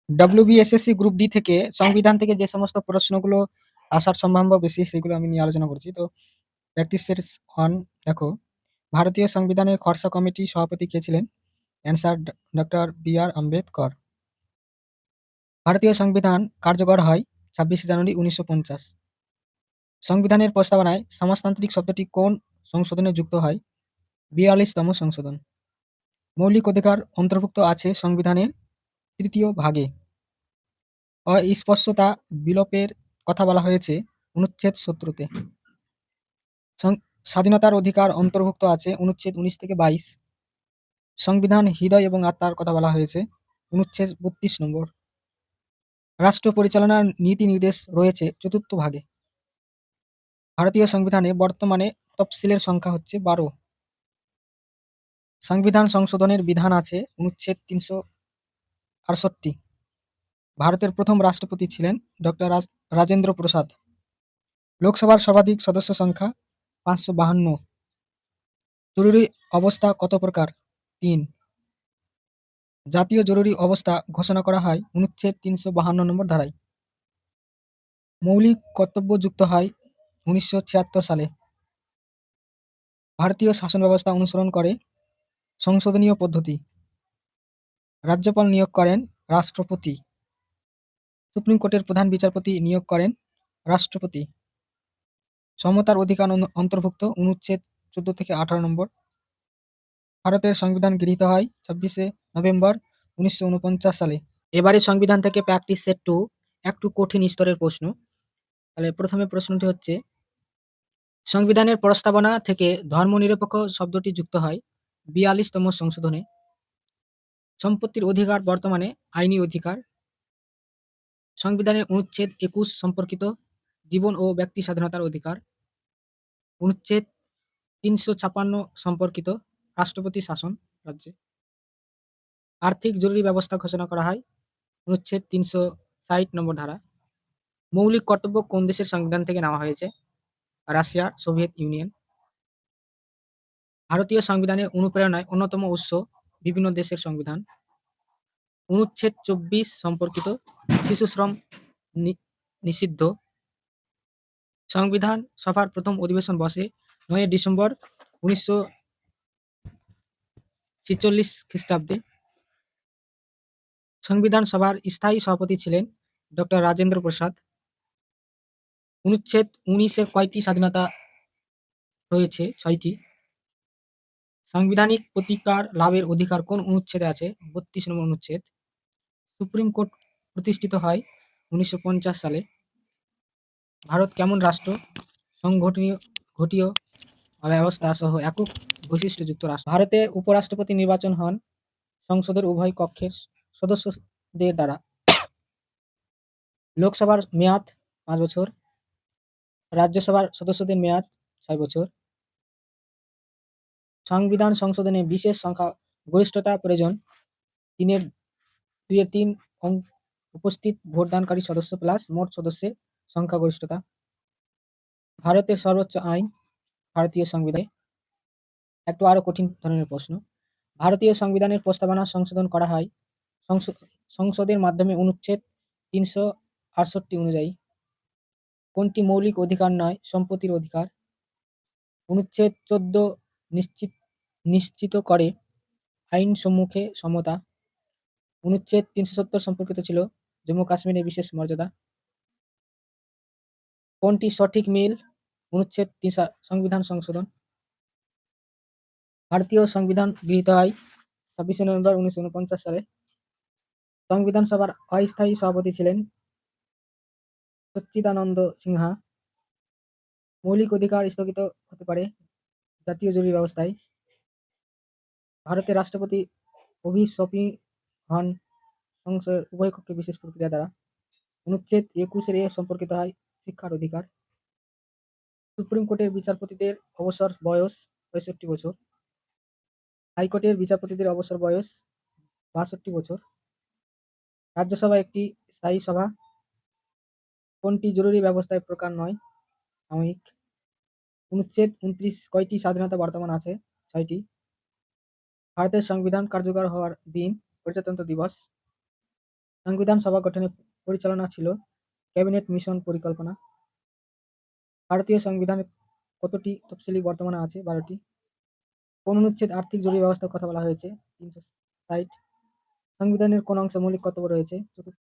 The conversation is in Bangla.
ডব্লিউবিএসএসসি গ্রুপ ডি থেকে সংবিধান থেকে যে সমস্ত প্রশ্নগুলো আসার সম্ভাব্য বেশি সেগুলো আমি নিয়ে আলোচনা করছি। তো প্র্যাকটিস সেট 1 দেখো, ভারতীয় সংবিধানের খসড়া কমিটি সভাপতি কে ছিলেন? Answer doctor B R. আম্বেদকর। ভারতীয় সংবিধান কার্যকর হয় 26শে জানুয়ারি 1950। সংবিধানের প্রস্তাবনায় সমাজতান্ত্রিক শব্দটি কোন সংশোধনে যুক্ত হয়? 42তম সংশোধন। মৌলিক অধিকার অন্তর্ভুক্ত আছে সংবিধানের তৃতীয় ভাগে। অস্পৃশ্যতা বিলোপের কথা বলা হয়েছে অনুচ্ছেদ 17-তে। স্বাধীনতার অধিকার অন্তর্ভুক্ত আছে অনুচ্ছেদ 19 থেকে 22। সংবিধান হৃদয় এবং আত্মার কথা বলা হয়েছে অনুচ্ছেদ 32 নম্বর। রাষ্ট্র পরিচালনার নীতি নির্দেশ রয়েছে চতুর্থ ভাগে। ভারতীয় সংবিধানে বর্তমানে তফসিলের সংখ্যা হচ্ছে 12। সংবিধান সংশোধনের বিধান আছে অনুচ্ছেদ 368। ভারতের প্রথম রাষ্ট্রপতি ছিলেন ডক্টর রাজেন্দ্র প্রসাদ। লোকসভার সর্বাধিক সদস্য সংখ্যা 552। জরুরি অবস্থা কত প্রকার? 3। জাতীয় জরুরি অবস্থা ঘোষণা করা হয় অনুচ্ছেদ 352 নম্বর ধারায়। মৌলিক কর্তব্য যুক্ত হয় 1976 সালে। ভারতীয় শাসন ব্যবস্থা অনুসরণ করে সংশোধনীয় পদ্ধতি। রাজ্যপাল নিয়োগ করেন রাষ্ট্রপতি। সুপ্রিম কোর্টের প্রধান বিচারপতি নিয়োগ করেন রাষ্ট্রপতি। সমতার অধিকার অন্তর্ভুক্ত অনুচ্ছেদ 14 থেকে 18 নম্বর। ভারতের সংবিধান গৃহীত হয় 26শে নভেম্বর 1949 সালে। এবারে সংবিধান থেকে প্র্যাকটিস সেট 2 একটু কঠিন স্তরের প্রশ্ন। তাহলে প্রথমে প্রশ্নটি হচ্ছে, সংবিধানের প্রস্তাবনা থেকে ধর্মনিরপেক্ষ শব্দটি যুক্ত হয় 42তম সংশোধনে। সম্পত্তির অধিকার বর্তমানে আইনি অধিকার। সংবিধানের অনুচ্ছেদ 21 সম্পর্কিত জীবন ও ব্যক্তি স্বাধীনতার অধিকার। অনুচ্ছেদ 356 সম্পর্কিত রাষ্ট্রপতি শাসন রাজ্যে। আর্থিক জরুরি ব্যবস্থা ঘোষণা করা হয় অনুচ্ছেদ 360 নম্বর ধারা। মৌলিক কর্তব্য কোন দেশের সংবিধান থেকে নেওয়া হয়েছে? রাশিয়ার সোভিয়েত ইউনিয়ন। ভারতীয় সংবিধানের অনুপ্রেরণায় অন্যতম উৎস বিভিন্ন দেশের সংবিধান। অনুচ্ছেদ 24 সম্পর্কিত শিশু শ্রম নিষিদ্ধ। সংবিধান সভার প্রথম অধিবেশন বসে 9 ডিসেম্বর 1946 খ্রিস্টাব্দে। সংবিধান সভার স্থায়ী সভাপতি ছিলেন ডক্টর রাজেন্দ্র প্রসাদ। অনুচ্ছেদ 19-এর কয়টি স্বাধীনতা রয়েছে? 6টি। সাংবিধানিক প্রতিকার লাভের অধিকার কোন অনুচ্ছেদে আছে? 32 নম্বর অনুচ্ছেদ। সুপ্রিম কোর্ট প্রতিষ্ঠিত হয় 1950 সালে। ভারত কেমন রাষ্ট্র? সংঘটীয় ব্যবস্থা সহ একক বৈশিষ্ট্যযুক্ত রাষ্ট্র। ভারতের উপরাষ্ট্রপতি নির্বাচন হন সংসদের উভয় কক্ষের সদস্যদের দ্বারা। লোকসভার মেয়াদ 5 বছর। রাজ্যসভার সদস্যদের মেয়াদ 6 বছর। সংবিধান সংশোধনে বিশেষ সংখ্যা গরিষ্ঠতা প্রয়োজন। 2/3 উপস্থিত ভোটদানকারী সদস্য প্লাস মোট সদস্যের সংখ্যাগরিষ্ঠতা। ভারতের সর্বোচ্চ আইন ভারতীয় সংবিধানে। একটু আরো কঠিন ধরনের প্রশ্ন। ভারতীয় সংবিধানের প্রস্তাবনা সংশোধন করা হয় সংসদের মাধ্যমে অনুচ্ছেদ 368 অনুযায়ী। কোনটি মৌলিক অধিকার নয়? সম্পত্তির অধিকার। অনুচ্ছেদ 14 নিশ্চিত করে আইন সম্মুখে সমতা। অনুচ্ছেদ 370 সম্পর্কিত ছিল জম্মু কাশ্মীরের বিশেষ মর্যাদা। কোনটি সঠিক মিল? অনুচ্ছেদ 3 সংবিধান সংশোধন। ভারতীয় সংবিধান গৃহীত হয় 26শে নভেম্বর 1949 সালে। সংবিধান সভার অস্থায়ী সভাপতি ছিলেন সচ্চিদানন্দ সিনহা। মৌলিক অধিকার স্থগিত হতে পারে জাতীয় জরুরি ব্যবস্থায়। ভারতের রাষ্ট্রপতি অভিশপ্তি হন সংসদের উভয় কক্ষে বিশেষ প্রক্রিয়া দ্বারা। অনুচ্ছেদ 21-এর সম্পর্কিত হয় শিক্ষার অধিকার। সুপ্রিম কোর্টের বিচারপতিদের অবসর বয়স 65 বছর। হাইকোর্টের বিচারপতিদের অবসর বয়স 62 বছর। রাজ্যসভা একটি স্থায়ী সভা। কোনটি জরুরি ব্যবস্থায় প্রকার নয়? সাময়িক। অনুচ্ছেদ 29 কয়টি স্বাধীনতা বর্তমান আছে? 6টি। ভারতের সংবিধান কার্যকর হওয়ার দিন প্রজাতন্ত্র দিবস। সংবিধান সভা গঠনের পরিচালনা ছিল ক্যাবিনেট মিশন পরিকল্পনা। ভারতীয় সংবিধানে কতটি তফসিলি বর্তমানে আছে? 12টি। কোন অনুচ্ছেদ আর্থিক জরুরি ব্যবস্থার কথা বলা হয়েছে? 360। সংবিধানের কোন অংশে মৌলিক কর্তব্য রয়েছে? চতুর্থ।